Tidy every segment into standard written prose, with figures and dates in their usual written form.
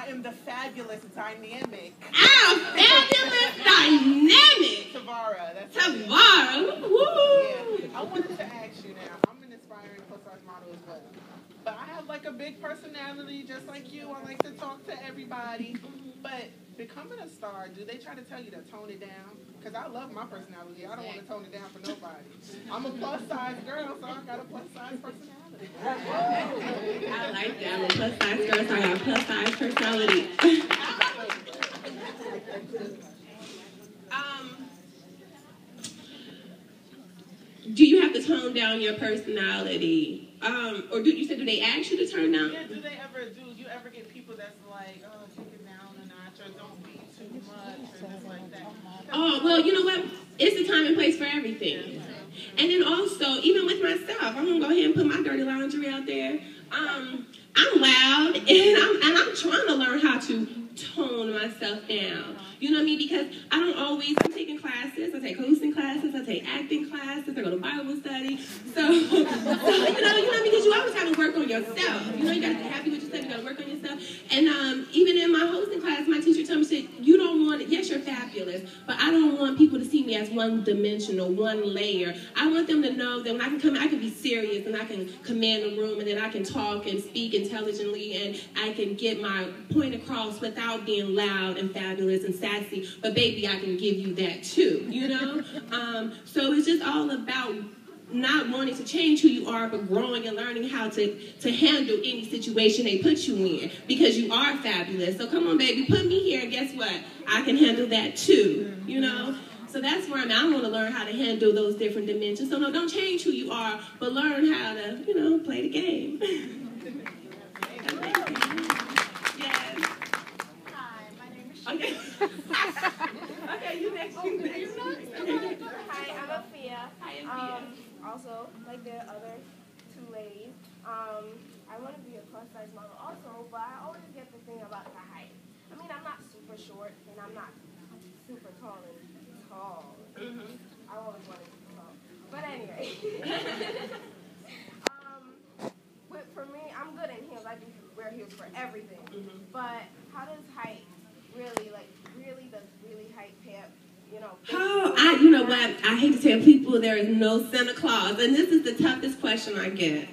I am the fabulous dynamic. Oh, fabulous dynamic. Toccara. That's Toccara. Woo. Yeah. I wanted to ask you now. I'm an aspiring plus-size model as well. But I have like a big personality just like you. I like to talk to everybody. But becoming a star, do they try to tell you to tone it down? Because I love my personality. I don't want to tone it down for nobody. I'm a plus-size girl, so I got a plus-size personality. I like that. I'm a plus-size girl, so I got a plus-size personality. Do you have to tone down your personality? Or do they ask you to turn down? Yeah, do you ever get people that's like, oh, take it down a notch, or don't be too much, or things like that? Oh, well, you know what? It's a time and place for everything. And then also, even with myself, I'm going to go ahead and put my dirty laundry out there. I'm loud, and I'm trying to learn how to tone myself down. You know what I mean? Because I'm taking classes. I take hosting classes. I take acting classes. I go to Bible study. So you know, because you always have to work on yourself. You know, you got to be happy with yourself. You got to work on yourself. And even in my hosting class, my teacher told me, said, you don't want it. Yes, you're fabulous, but I don't want people to see me as one-dimensional, one layer. I want them to know that when I can come, I can be serious, and I can command the room, and then I can talk and speak intelligently, and I can get my point across without being loud and fabulous and sassy. But baby, I can give you that too, you know? So it's just all about not wanting to change who you are, but growing and learning how to handle any situation they put you in, because you are fabulous. So come on, baby, put me here, and guess what? I can handle that too, you know? So that's where I'm at. I want to learn how to handle those different dimensions. So no, don't change who you are, but learn how to, you know, play the game. Yes. Hi, my name is Okay. Okay, you next. Hi, I'm Afia. Hi, Afia. Also, like the other two ladies, I want to be a plus-size model also, but I always get the thing about the height. I mean, I'm not super short, and I'm not super tall and tall. I always wanted to be tall. But anyway. But for me, I'm good in heels. I do wear heels for everything. But how does height really height pay up? You know what? I hate to tell people there is no Santa Claus, and this is the toughest question I get.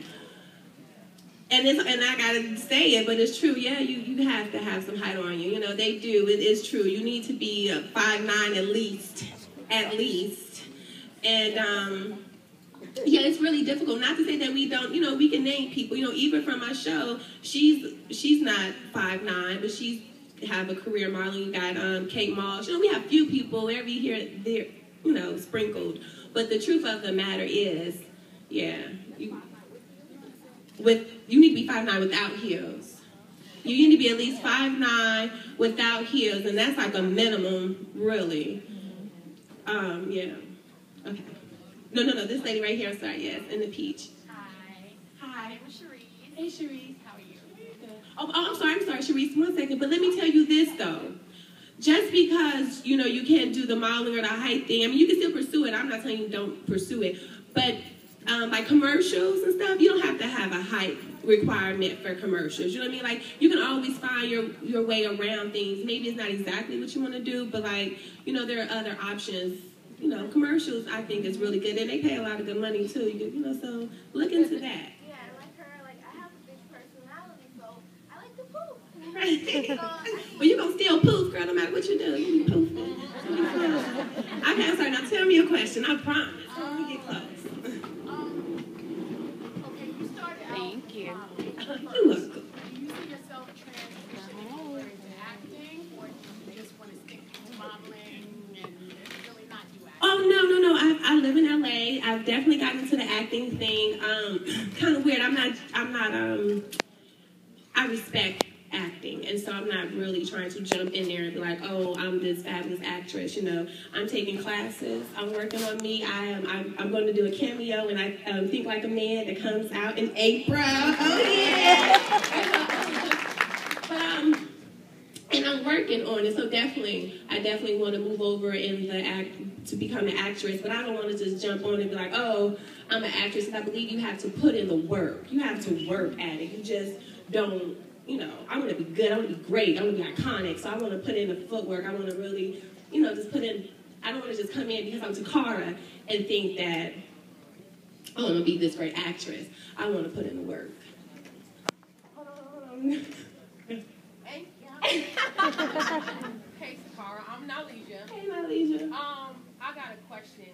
And I gotta say it, but it's true. Yeah, you have to have some height on you. You know, they do. It is true. You need to be 5'9" at least. And yeah, it's really difficult. Not to say that we don't. You know, we can name people. You know, even from my show, she's not 5'9", but she's have a career modeling. You got Kate Moss. You know, we have few people every here there, you know, sprinkled. But the truth of the matter is, yeah, you need to be 5'9" without heels. You need to be at least 5'9" without heels, and that's like a minimum, really. Yeah. Okay. No. This lady right here. Sorry. Yes, in the peach. Hi. Hi. My name is Cherise. Hey, Cherise. How are you? Oh, I'm sorry, Cherise. 1 second. But let me tell you this, though. Just because, you know, you can't do the modeling or the height thing, I mean, you can still pursue it. I'm not telling you don't pursue it. But like commercials and stuff, you don't have to have a height requirement for commercials. You know what I mean? Like, you can always find your way around things. Maybe it's not exactly what you want to do, but, like, you know, there are other options. You know, commercials, I think, is really good. And they pay a lot of good money, too. You know, so look into that. I have a big personality, so I like to poof. Right. Well, you're going to still poof, girl, no matter what you do. You be poofing. Okay, I'm sorry. Now tell me a question. I promise. Let me get close. Okay, you started out. Thank you. You're welcome. Do you see yourself transitioning over into acting, or do you just want to stick to modeling and it's really not you acting? Oh, no. I live in LA. I've definitely gotten into the acting thing. Kind of weird. I respect acting, and so I'm not really trying to jump in there and be like, oh, I'm this fabulous actress. You know, I'm taking classes. I'm working on me. I'm going to do a cameo, and I Think Like a Man that comes out in April. Oh yeah. And I'm working on it, so I definitely want to move over in to become an actress, but I don't want to just jump on and be like, oh, I'm an actress, and I believe you have to put in the work. You have to work at it. You just don't I want to be good, I want to be great, I want to be iconic, so I want to put in the footwork, I want to really, just put in, I don't want to just come in because I'm Toccara and think that, oh, I'm going to be this great actress. I want to put in the work. Hey, Toccara, I'm Nalesia. Hey, Nalesia. I got a question.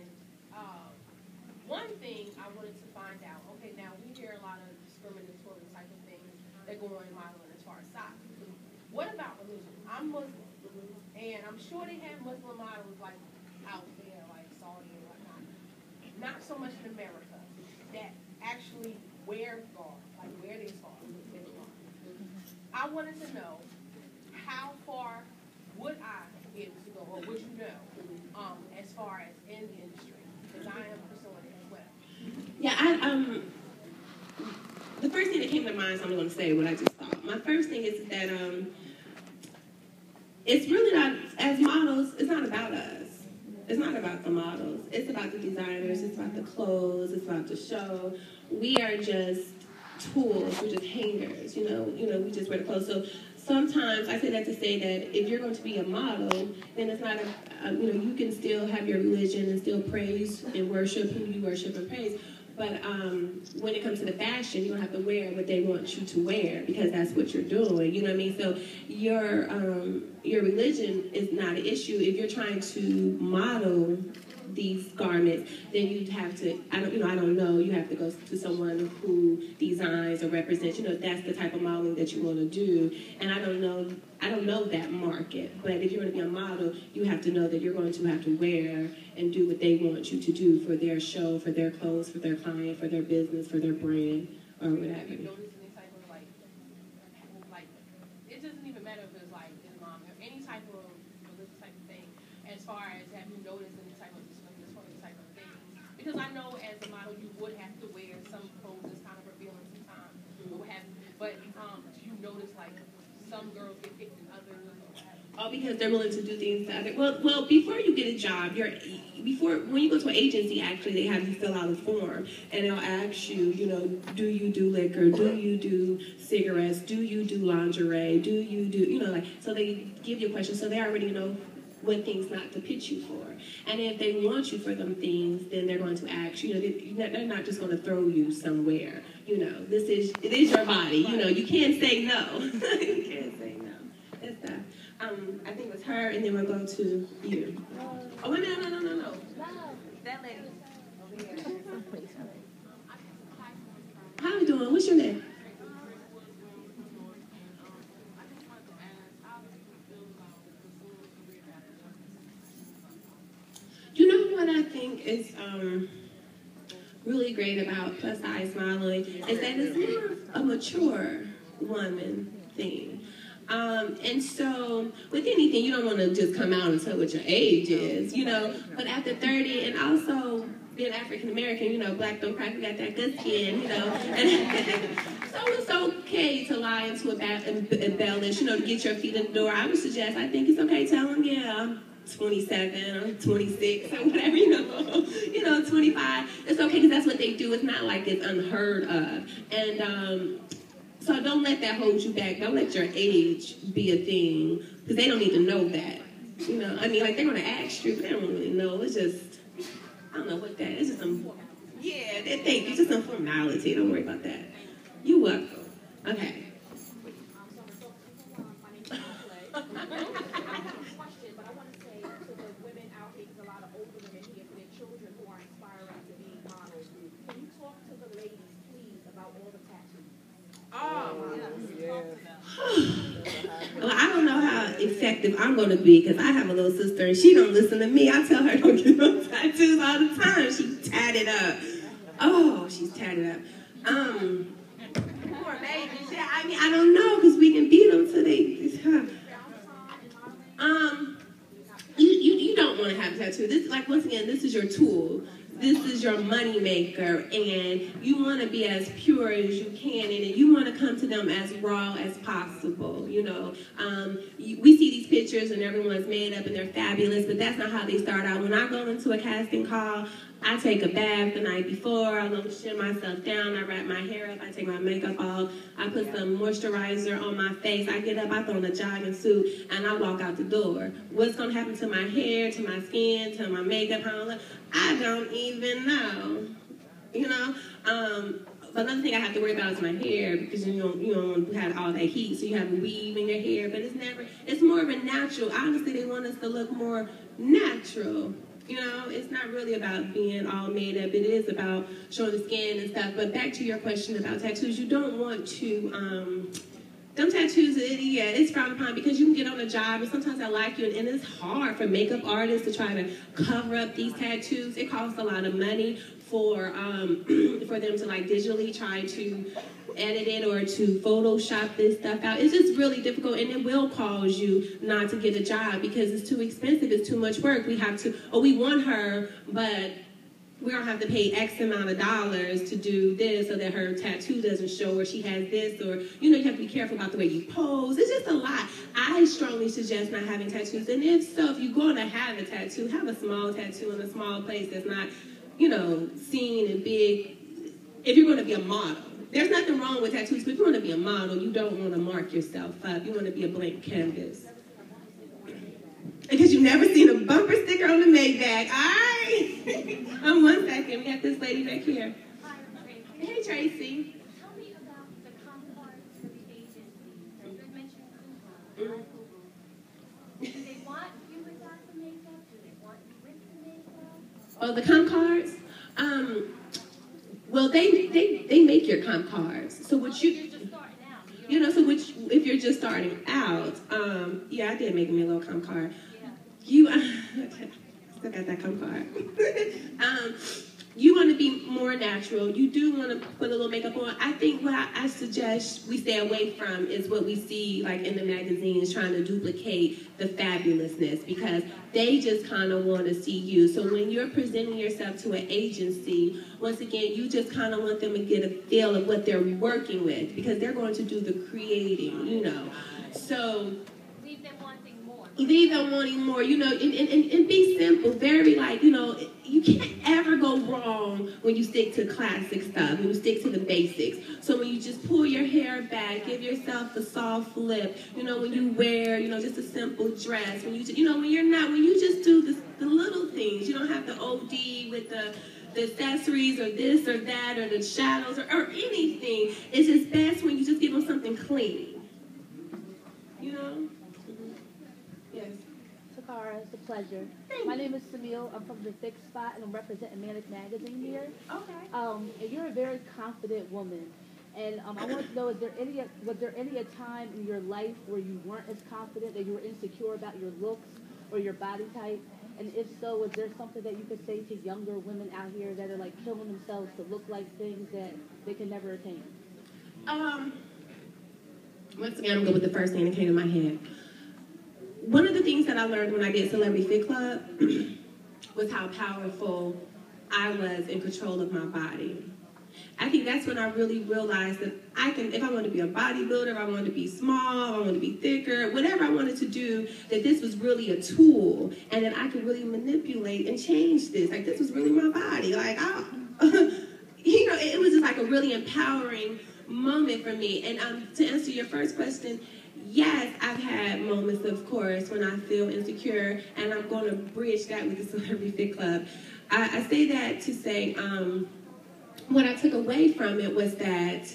One thing I wanted to find out, okay, now we hear a lot of discriminatory type of things that go on in modeling as far as size. What about religion? I'm Muslim, and I'm sure they have Muslim models like out there, like Saudi and whatnot. Not so much in America, that actually wear scarves, like wear their scarves. I wanted to know how far would I be able to go, or would you know, as far as in the industry, because I am pursuing it as well. Yeah, the first thing that came to mind, so I'm going to say what I just thought. My first thing is that it's really not, as models, it's not about us. It's not about the models. It's about the designers. It's about the clothes. It's about the show. We are just tools. We're just hangers. We just wear the clothes. So sometimes I say that to say that if you're going to be a model, then it's not you can still have your religion and still praise and worship who you worship and praise. But when it comes to the fashion, you don't have to wear what they want you to wear because that's what you're doing. You know what I mean? So your religion is not an issue. If you're trying to model these garments, then you'd have to, I don't know, you have to go to someone who designs or represents, that's the type of modeling that you want to do. And I don't know that market, but if you're going to be a model, you have to know that you're going to have to wear and do what they want you to do for their show, for their clothes, for their client, for their business, for their brand, or whatever. Have you noticed any type of like, it doesn't even matter if it's like Islam or any type of religious type of thing, as far as have you noticed any type of discriminatory type of thing? Because I know as a model you would have to wear some clothes that's kind of revealing sometimes, or what have you. But do you notice like some girls get picked and others? Oh, because they're willing to do things to other. Well, before you get a job, when you go to an agency, actually, they have you fill out a form, and they'll ask you, do you do liquor? Do you do cigarettes? Do you do lingerie? Do you do, so they give you a question, so they already know what things not to pitch you for. And if they want you for them things, then they're going to ask you. They're not just going to throw you somewhere. It is your body. You can't say no. You can't say no. That's that. I think it was her, and then we'll go to you. Oh, wait a minute, no. That lady. How are you doing? What's your name? You know what I think is really great about plus size modeling is that it's more of a mature woman thing. And so with anything, you don't want to just come out and tell what your age is, but after 30, and also being African American, black don't crack, we got that good skin, and so it's okay to lie into a bath and embellish, to get your feet in the door. I would suggest, I think it's okay, tell them, yeah, I'm 27 or 26 or whatever, 25. It's okay because that's what they do. It's not like it's unheard of. And so don't let that hold you back. Don't let your age be a thing because they don't need to know that. They're going to ask you, but they don't really know. It's just, I don't know what that is. It's just some, thank you. It's just some formality. Don't worry about that. You're welcome. Okay. Well, I don't know how effective I'm going to be because I have a little sister and she don't listen to me. I tell her don't get no tattoos all the time. She's tatted up. Oh, she's tatted up. Poor baby. I don't know because we can beat them till they. You don't want to have a tattoo. This, once again, this is your tool. This is your money maker, and you want to be as pure as you can, and you want to come to them as raw as possible. We see these pictures, and everyone's made up, and they're fabulous, but that's not how they start out. When I go into a casting call, I take a bath the night before, I lotion myself down, I wrap my hair up, I take my makeup off, I put some moisturizer on my face, I get up, I throw on a jogging suit, and I walk out the door. What's going to happen to my hair, to my skin, to my makeup, how I look? I don't even know, you know? But another thing I have to worry about is my hair, because you don't have all that heat, so you have a weave in your hair, but it's more of a natural. Honestly, they want us to look more natural. You know, it's not really about being all made up. It is about showing the skin and stuff. But back to your question about tattoos, you don't want to, them tattoos, it's frowned upon because you can get on a job and sometimes I like you, and it's hard for makeup artists to try to cover up these tattoos. It costs a lot of money for them to like digitally try to edit it or to Photoshop this stuff out. It's just really difficult, and it will cause you not to get a job because it's too expensive, it's too much work. We want her, but we don't have to pay X amount of dollars to do this so that her tattoo doesn't show or she has this, or, you have to be careful about the way you pose. It's just a lot. I strongly suggest not having tattoos, and if you're going to have a tattoo, have a small tattoo in a small place that's not, seen and big. If you're going to be a model, there's nothing wrong with tattoos, but if you want to be a model, you don't want to mark yourself up. You want to be a blank canvas. Because you've never seen a bumper sticker on the Maybach. All right. 1 second. We got this lady back here. Hi, I'm Tracy. Hey, Tracy. Tell me about the complex for the agency. You mentioned Google. Do they want you without the makeup? Do they want you with the makeup? Oh, the comp cards? Well, they make your comp cards. So what you're just starting out. If you're just starting out, I did make me a little comp card. Yeah. Still got that comp card. You want to be more natural. You do want to put a little makeup on. I think what I suggest we stay away from is what we see like in the magazines trying to duplicate the fabulousness, because they just kind of want to see you. So when you're presenting yourself to an agency, once again, you just kind of want them to get a feel of what they're working with, because they're going to do the creating, So Leave them wanting more. Leave them wanting more, and be simple, very you can't ever go wrong when you stick to classic stuff, when you stick to the basics. So when you just pull your hair back, give yourself a soft lip, when you wear, just a simple dress, when you just do the little things, you don't have to OD with the accessories or this or that or the shadows or anything. It's just best when you just give them something clean. Yes. Toccara, it's a pleasure. My name is Samil. I'm from the Thick Spot, and I'm representing Manic Magazine here. Okay. And you're a very confident woman. And I want to know, was there any a time in your life where you weren't as confident, that you were insecure about your looks or your body type? And if so, was there something that you could say to younger women out here that are like killing themselves to look like things that they can never attain? Once again, I'm going to go with the first thing that came to my head. One of the things that I learned when I did Celebrity Fit Club was how powerful I was in control of my body. I think that's when I really realized that if I wanted to be a bodybuilder, if I wanted to be small, if I wanted to be thicker, whatever I wanted to do, that this was really a tool, and that I could really manipulate and change this. Like, this was really my body. Like, it was just like a really empowering moment for me. And to answer your first question, yes, I've had moments, of course, when I feel insecure, and I'm going to bridge that with the Celebrity Fit Club. I say that to say, what I took away from it was that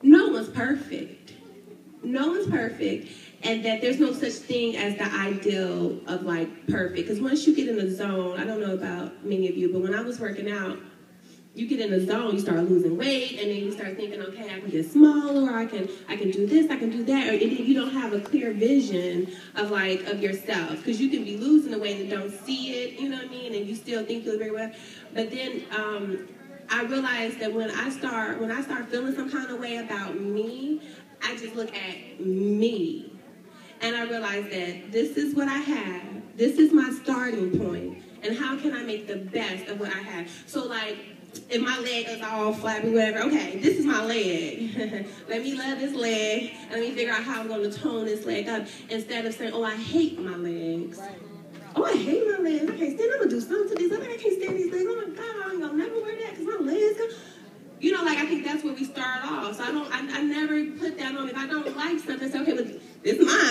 no one's perfect. No one's perfect, and that there's no such thing as the ideal of, like, perfect. Because once you get in a zone, I don't know about many of you, but when I was working out, you get in a zone, you start losing weight, and then you start thinking, okay, I can get smaller, I can do this, I can do that, and then you don't have a clear vision of yourself, because you can be losing the weight and don't see it, you know what I mean, and you still think you're very well. But then I realized that when I start feeling some kind of way about me, I just look at me, and I realized that this is what I have, this is my starting point, and how can I make the best of what I have? So, like, if my leg is all flabby, whatever, okay, this is my leg. Let me love this leg, and let me figure out how I'm going to tone this leg up, instead of saying, oh, I hate my legs. Right. oh, I hate my legs. I can't stand. I'm gonna do something to these. I can't stand these legs. Oh my God, I ain't gonna never wear that because my legs. You know, like I think that's where we start off. So I never put that on. If I don't like something, say, okay, but this is mine.